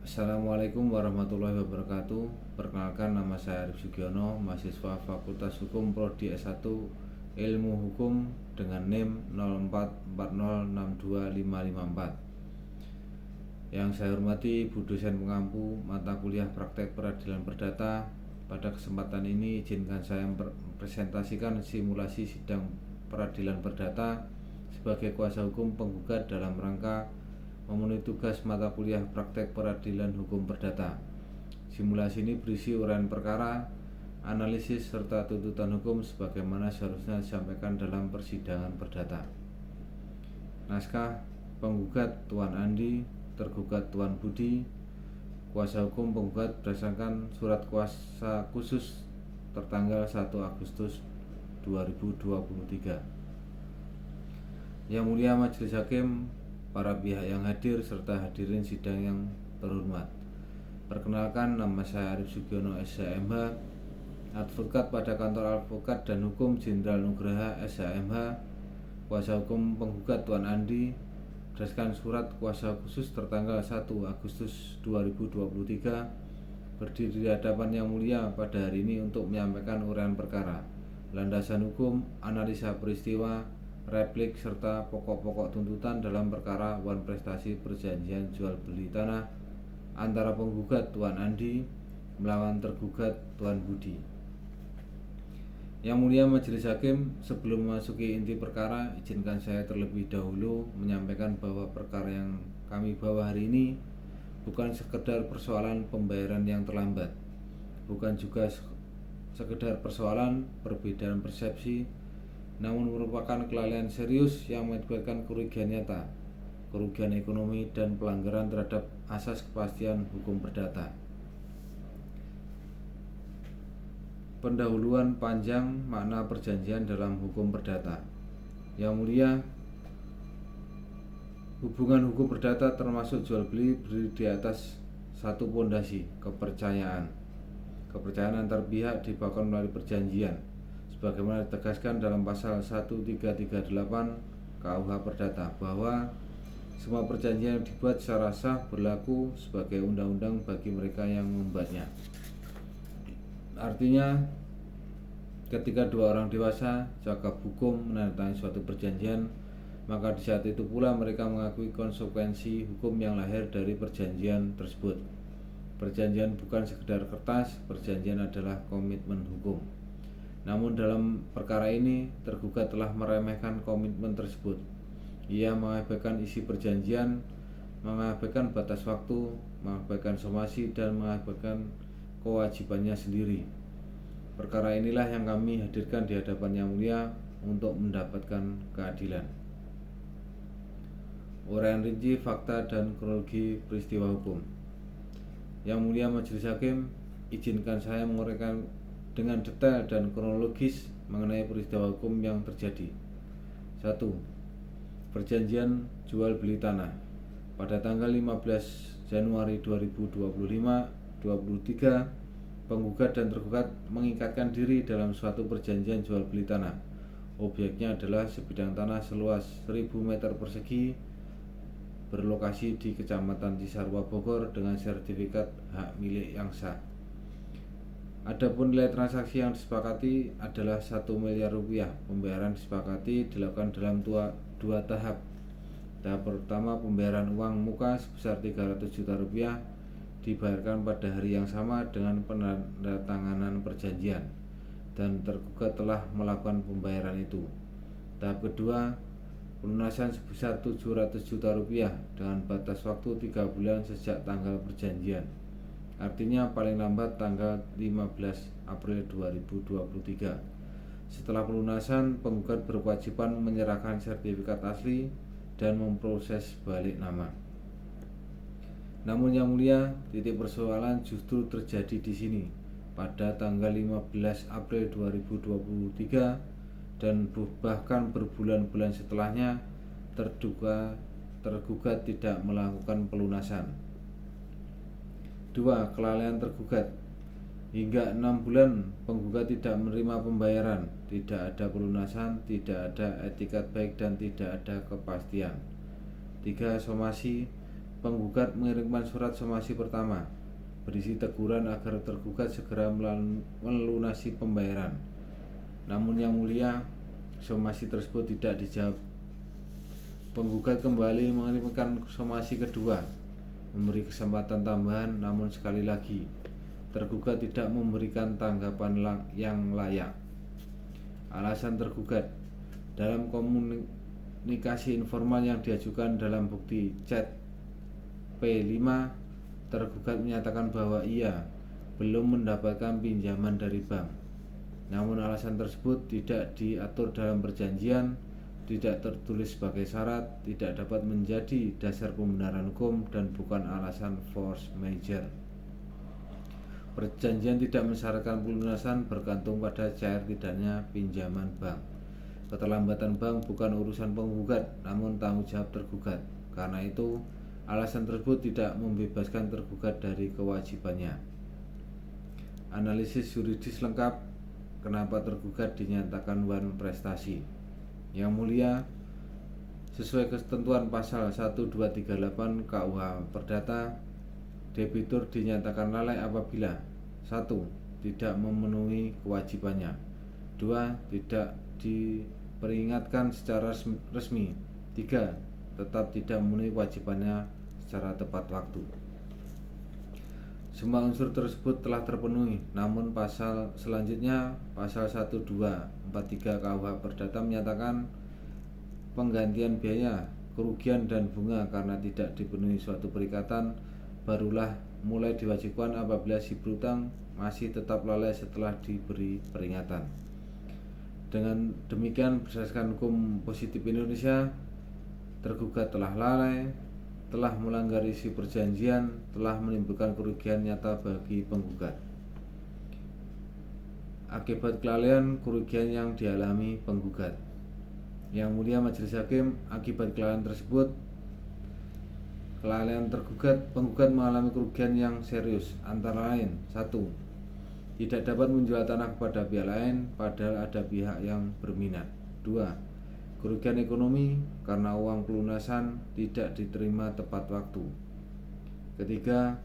Assalamualaikum warahmatullahi wabarakatuh. Perkenalkan, nama saya Arif Sugiono, mahasiswa Fakultas Hukum Prodi S1 Ilmu Hukum dengan NIM 0440625554. Yang saya hormati Bu dosen pengampu mata kuliah praktek peradilan perdata. Pada kesempatan ini izinkan saya mempresentasikan simulasi sidang peradilan perdata sebagai kuasa hukum penggugat dalam rangka memenuhi tugas mata kuliah praktek peradilan hukum perdata. Simulasi ini berisi uraian perkara, analisis, serta tuntutan hukum sebagaimana seharusnya disampaikan dalam persidangan perdata. Naskah penggugat Tuan Andi, tergugat Tuan Budi. Kuasa hukum penggugat berdasarkan surat kuasa khusus tertanggal 1 Agustus 2023. Yang mulia Majelis Hakim, para pihak yang hadir, serta hadirin sidang yang terhormat. Perkenalkan, nama saya Arif Sugiono SHMH, advokat pada kantor Advokat dan Hukum Jenderal Nugraha SHMH. Kuasa hukum penggugat Tuan Andi berdasarkan surat kuasa khusus tertanggal 1 Agustus 2023 berdiri di hadapan yang mulia pada hari ini untuk menyampaikan uraian perkara, landasan hukum, analisa peristiwa, replik, serta pokok-pokok tuntutan dalam perkara wan prestasi perjanjian jual beli tanah antara penggugat Tuan Andi melawan tergugat Tuan Budi. Yang mulia Majelis Hakim, sebelum memasuki inti perkara, izinkan saya terlebih dahulu menyampaikan bahwa perkara yang kami bawa hari ini bukan sekedar persoalan pembayaran yang terlambat, bukan juga sekedar persoalan perbedaan persepsi, namun merupakan kelalaian serius yang mengakibatkan kerugian nyata, kerugian ekonomi, dan pelanggaran terhadap asas kepastian hukum perdata. Pendahuluan panjang makna perjanjian dalam hukum perdata. Yang mulia, hubungan hukum perdata termasuk jual beli berdiri di atas satu pondasi, kepercayaan. Kepercayaan antar pihak dibangun melalui perjanjian, sebagaimana ditegaskan dalam pasal 1338 KUH Perdata, bahwa semua perjanjian yang dibuat secara sah berlaku sebagai undang-undang bagi mereka yang membuatnya. Artinya, ketika dua orang dewasa cakap hukum menandatangani suatu perjanjian, maka di saat itu pula mereka mengakui konsekuensi hukum yang lahir dari perjanjian tersebut. Perjanjian bukan sekedar kertas, perjanjian adalah komitmen hukum. Namun dalam perkara ini, tergugat telah meremehkan komitmen tersebut. Ia mengabaikan isi perjanjian, mengabaikan batas waktu, mengabaikan somasi, dan mengabaikan kewajibannya sendiri. Perkara inilah yang kami hadirkan di hadapan yang mulia untuk mendapatkan keadilan. Uraian rinci fakta dan kronologi peristiwa hukum. Yang mulia Majelis Hakim, izinkan saya menguraikan dengan detail dan kronologis mengenai peristiwa hukum yang terjadi. 1. Perjanjian jual beli tanah. Pada tanggal 15 Januari 2023, penggugat dan tergugat mengikatkan diri dalam suatu perjanjian jual beli tanah. Objeknya adalah sebidang tanah seluas 1000 meter persegi berlokasi di Kecamatan Cisarua, Bogor dengan sertifikat hak milik yang sah. Adapun nilai transaksi yang disepakati adalah 1 miliar rupiah. Pembayaran disepakati dilakukan dalam dua tahap. Tahap pertama, pembayaran uang muka sebesar 300 juta rupiah dibayarkan pada hari yang sama dengan penandatanganan perjanjian, dan tergugat telah melakukan pembayaran itu. Tahap kedua, pelunasan sebesar 700 juta rupiah dengan batas waktu 3 bulan sejak tanggal perjanjian. Artinya paling lambat tanggal 15 April 2023. Setelah pelunasan, penggugat berkewajiban menyerahkan sertifikat asli dan memproses balik nama. Namun yang mulia, titik persoalan justru terjadi di sini. Pada tanggal 15 April 2023 dan bahkan berbulan-bulan setelahnya, tergugat tidak melakukan pelunasan. 2. Kelalaian tergugat. Hingga 6 bulan penggugat tidak menerima pembayaran, tidak ada pelunasan, tidak ada etikat baik, dan tidak ada kepastian. 3. Somasi. penggugat mengirimkan surat somasi pertama berisi teguran agar tergugat segera melunasi pembayaran. Namun yang mulia, somasi tersebut tidak dijawab. Penggugat kembali mengirimkan somasi kedua, memberi kesempatan tambahan, namun sekali lagi tergugat tidak memberikan tanggapan yang layak. Alasan tergugat: dalam komunikasi informal yang diajukan dalam bukti chat P5, tergugat menyatakan bahwa ia belum mendapatkan pinjaman dari bank. Namun alasan tersebut tidak diatur dalam perjanjian, tidak tertulis sebagai syarat, tidak dapat menjadi dasar pembenaran hukum, dan bukan alasan force majeure. Perjanjian tidak mensyaratkan pelunasan bergantung pada cair tidaknya pinjaman bank. Keterlambatan bank bukan urusan penggugat, namun tanggung jawab tergugat. Karena itu, alasan tersebut tidak membebaskan tergugat dari kewajibannya. Analisis yuridis lengkap kenapa tergugat dinyatakan wan prestasi. Yang mulia, sesuai ketentuan pasal 1238 KUH Perdata, debitur dinyatakan lalai apabila 1. Tidak memenuhi kewajibannya, 2. Tidak diperingatkan secara resmi, 3. Tetap tidak memenuhi kewajibannya secara tepat waktu. Semua unsur tersebut telah terpenuhi, namun pasal selanjutnya, pasal 1243 KUH Perdata menyatakan penggantian biaya, kerugian dan bunga karena tidak dipenuhi suatu perikatan barulah mulai diwajibkan apabila si berutang masih tetap lalai setelah diberi peringatan. Dengan demikian, berdasarkan hukum positif Indonesia, tergugat telah lalai, telah melanggar isi perjanjian, telah menimbulkan kerugian nyata bagi penggugat. Akibat kelalaian, kerugian yang dialami penggugat. Yang mulia majelis hakim, akibat kelalaian tersebut, kelalaian penggugat mengalami kerugian yang serius, antara lain: 1. Tidak dapat menjual tanah kepada pihak lain padahal ada pihak yang berminat. 2. Kerugian ekonomi karena uang pelunasan tidak diterima tepat waktu. Ketiga,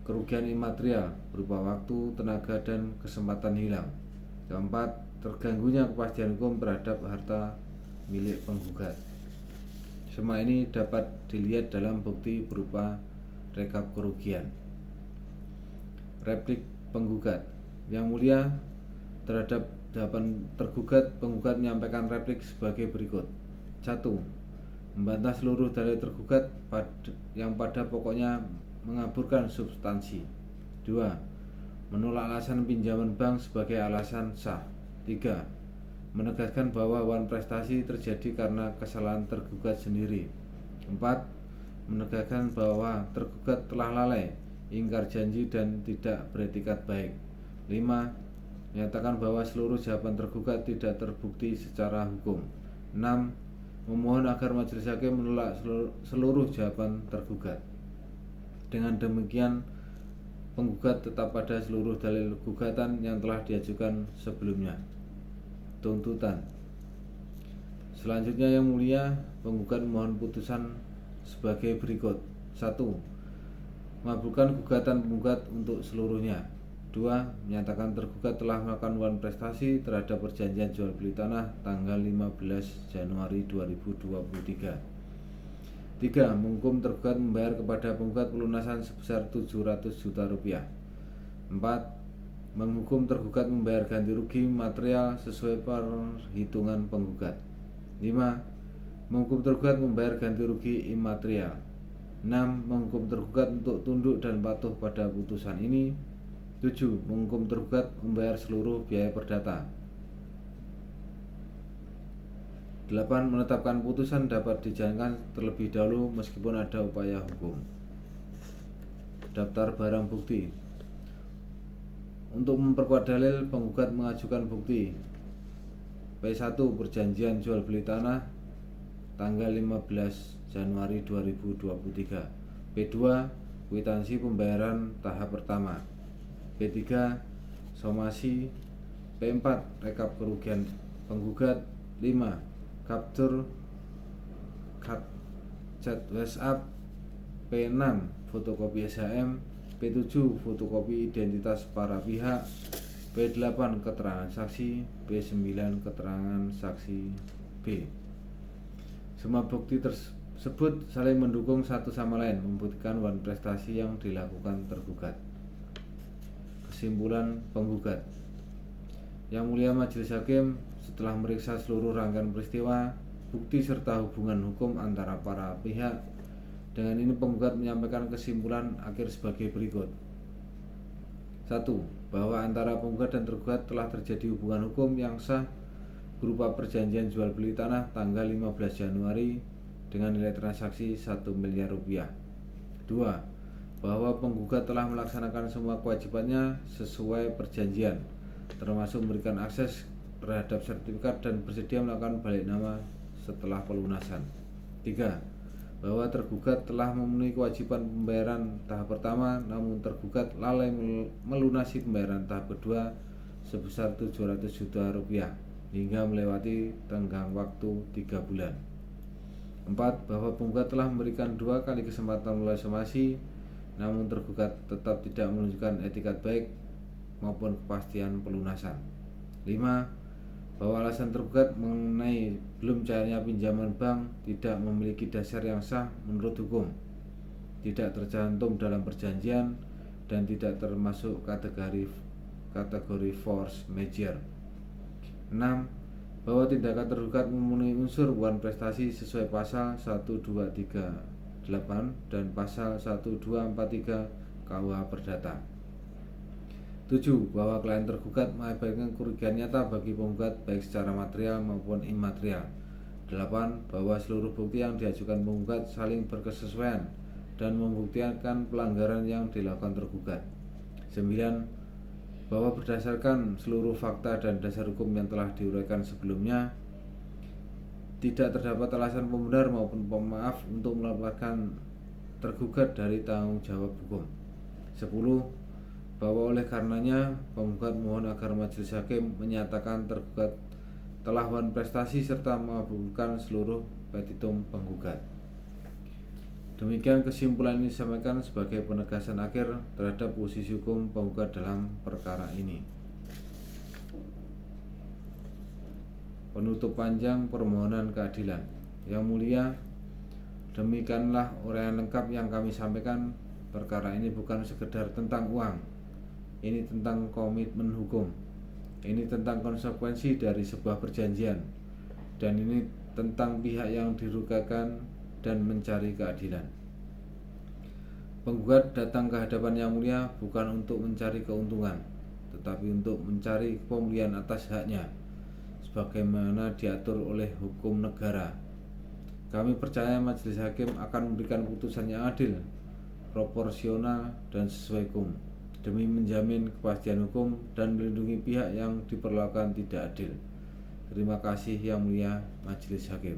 kerugian imaterial berupa waktu, tenaga, dan kesempatan hilang. Keempat, terganggunya kepastian hukum terhadap harta milik penggugat. Semua ini dapat dilihat dalam bukti berupa rekap kerugian. Replik penggugat. Yang mulia, terhadap tergugat, penggugat menyampaikan replik sebagai berikut. 1. Membantah seluruh dalil tergugat yang pada pokoknya mengaburkan substansi. 2. Menolak alasan pinjaman bank sebagai alasan sah. 3. Menegaskan bahwa wan prestasi terjadi karena kesalahan tergugat sendiri. 4. Menegaskan bahwa tergugat telah lalai, ingkar janji, dan tidak beretikat baik. 5. Menyatakan bahwa seluruh jawaban tergugat tidak terbukti secara hukum. 6. Memohon agar majelis hakim menolak seluruh jawaban tergugat. Dengan demikian, penggugat tetap pada seluruh dalil gugatan yang telah diajukan sebelumnya. Tuntutan. Selanjutnya yang mulia, penggugat mohon putusan sebagai berikut. 1. Mengabulkan gugatan penggugat untuk seluruhnya. 2. Menyatakan tergugat telah melakukan wan prestasi terhadap perjanjian jual beli tanah tanggal 15 Januari 2023. 3. Menghukum tergugat membayar kepada penggugat pelunasan sebesar 700 juta rupiah. 4. Menghukum tergugat membayar ganti rugi material sesuai perhitungan penggugat. 5. Menghukum tergugat membayar ganti rugi imaterial. 6. Menghukum tergugat untuk tunduk dan patuh pada putusan ini. 7. Menghukum tergugat membayar seluruh biaya perdata. 8. Menetapkan putusan dapat dijalankan terlebih dahulu meskipun ada upaya hukum. Daftar barang bukti. Untuk memperkuat dalil, penggugat mengajukan bukti P1 perjanjian jual beli tanah tanggal 15 Januari 2023. P2 kwitansi pembayaran tahap pertama. P3 somasi. P4 rekap kerugian penggugat. 5 capture chat WhatsApp P6 fotokopi SHM, P7 fotokopi identitas para pihak, P8 keterangan saksi, P9 keterangan saksi B. Semua bukti tersebut saling mendukung satu sama lain, membuktikan wan prestasi yang dilakukan tergugat. Kesimpulan penggugat. Yang Mulia Majelis Hakim setelah meriksa seluruh rangkaian peristiwa, bukti serta hubungan hukum antara para pihak, dengan ini penggugat menyampaikan kesimpulan akhir sebagai berikut. 1. Bahwa antara penggugat dan tergugat telah terjadi hubungan hukum yang sah berupa perjanjian jual beli tanah tanggal 15 Januari dengan nilai transaksi 1 miliar rupiah. 2. Bahwa penggugat telah melaksanakan semua kewajibannya sesuai perjanjian, termasuk memberikan akses terhadap sertifikat dan bersedia melakukan balik nama setelah pelunasan. 3. Bahwa tergugat telah memenuhi kewajiban pembayaran tahap pertama, namun tergugat lalai melunasi pembayaran tahap kedua sebesar 700 juta rupiah hingga melewati tenggang waktu 3 bulan. 4. Bahwa penggugat telah memberikan 2 kali kesempatan melalui somasi, namun tergugat tetap tidak menunjukkan etikat baik maupun kepastian pelunasan. 5. Bahwa alasan tergugat mengenai belum cairnya pinjaman bank tidak memiliki dasar yang sah menurut hukum, tidak tercantum dalam perjanjian, dan tidak termasuk kategori force majeure. 6. Bahwa tindakan tergugat memenuhi unsur wan prestasi sesuai pasal 1238 dan pasal 1243 KUH Perdata. 7. Bahwa klien tergugat mengakibatkan kerugian nyata bagi penggugat baik secara material maupun imaterial. 8. Bahwa seluruh bukti yang diajukan penggugat saling berkesesuaian dan membuktikan pelanggaran yang dilakukan tergugat. 9. Bahwa berdasarkan seluruh fakta dan dasar hukum yang telah diuraikan sebelumnya, tidak terdapat alasan pembenar maupun pemaaf untuk melepaskan tergugat dari tanggung jawab hukum. 10. Bahwa oleh karenanya penggugat mohon agar Majelis Hakim menyatakan tergugat telah wan prestasi serta mengabulkan seluruh petitum penggugat. Demikian kesimpulan ini disampaikan sebagai penegasan akhir terhadap posisi hukum penggugat dalam perkara ini. Penutup panjang permohonan keadilan. Yang Mulia, demikianlah uraian lengkap yang kami sampaikan. Perkara ini bukan sekedar tentang uang, ini tentang komitmen hukum, ini tentang konsekuensi dari sebuah perjanjian, dan ini tentang pihak yang dirugikan dan mencari keadilan. Penggugat datang ke hadapan Yang Mulia bukan untuk mencari keuntungan, tetapi untuk mencari pemulihan atas haknya sebagaimana diatur oleh hukum negara. Kami percaya Majelis Hakim akan memberikan putusan yang adil, proporsional, dan sesuai hukum demi menjamin kepastian hukum dan melindungi pihak yang diperlakukan tidak adil. Terima kasih Yang Mulia Majelis Hakim.